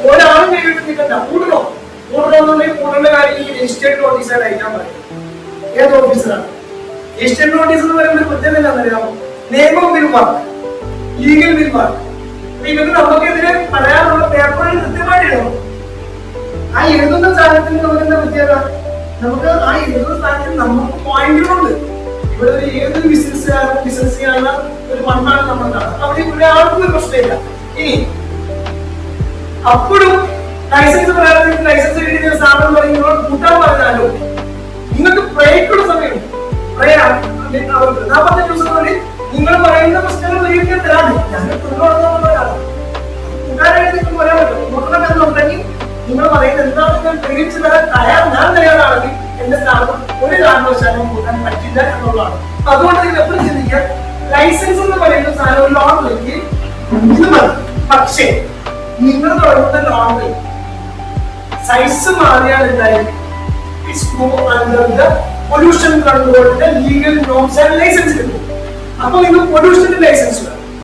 ഒരാളും കൈവിട്ട് നിൽക്കണ്ട. കൂടണോ കൂടണമെന്നുണ്ടെങ്കിൽ കൂടേണ്ട കാര്യം ഈ രജിസ്റ്റേർഡ് നോട്ടീസായിട്ട് അയക്കാൻ പറയും. ഏത് ഓഫീസറാണ്? രജിസ്റ്റേർഡ് നോട്ടീസ് എന്ന് പറയുമ്പോൾ പ്രത്യേകത എന്താണെന്നറിയാമോ? നിയമം വിൽവാണ്, ലീഗൽ വിൽവാണ്. ഇവർക്ക് നമുക്കെതിരെ പറയാനുള്ള പേപ്പറുകൾ കൃത്യമായിട്ട് എഴുതണം. ആ എഴുതുന്ന സാധനത്തിന് നമുക്ക് എന്താ പ്രത്യേകത? നമുക്ക് ആ എഴുതുന്ന സ്ഥാനത്തിന് നമുക്ക് പോയിന്റുകളുണ്ട്. ഇവിടെ ഒരു ഏതൊരു ബിസിനസ് ചെയ്യാനുള്ള ഒരു ഫണ്ടാണ് നമ്മൾ കാണുന്നത്. അവിടെ ഒരാൾക്കും ഒരു പ്രശ്നമില്ല. ഇനി അപ്പോഴും ലൈസൻസ് പ്രകാരത്തിൽ ലൈസൻസ് കിട്ടിയ സ്ഥാപനം പറയുമ്പോൾ കൂട്ടാൻ പറഞ്ഞാലോ നിങ്ങൾക്ക് പ്രേക്കുള്ള സമയം അവർക്ക് 45 ദിവസത്തിനുള്ളിൽ നിങ്ങൾ പറയുന്ന പ്രശ്നങ്ങൾ പരിഹരിക്കാൻ തരാണ്. ഞങ്ങൾ കൂട്ടാനായിട്ട് നിങ്ങൾക്ക് പറയാൻ പറ്റും. കൂട്ടണമെന്നുണ്ടെങ്കിൽ നിങ്ങൾ പറയുന്നത് എന്താണെന്ന് ഞാൻ പരിഹരിച്ചു തരാൻ ഞാൻ തയ്യാറാണെങ്കിൽ എന്റെ സ്ഥാപനം ഒരു കാരണവശാലും കൂട്ടാൻ പറ്റില്ല എന്നുള്ളതാണ്. അതുകൊണ്ട് നിങ്ങൾ എപ്പോഴും ചിന്തിക്കാൻ ലൈസൻസ് എന്ന് പറയുന്ന സാധനം ലോൺ നൽകി ഇത് മതി. പക്ഷേ നിങ്ങൾ തുടങ്ങുന്ന ലോണിൽ സൈസ് മാറിയാൽ എന്തായാലും പൊല്യൂഷൻ കൺട്രോളിന്റെ ലീഗൽ നോംസ് ആൻഡ് ലൈസൻസ് കിട്ടും. അപ്പൊ നിങ്ങൾ പൊല്യൂഷന്റെ ലൈസൻസ് വേണം.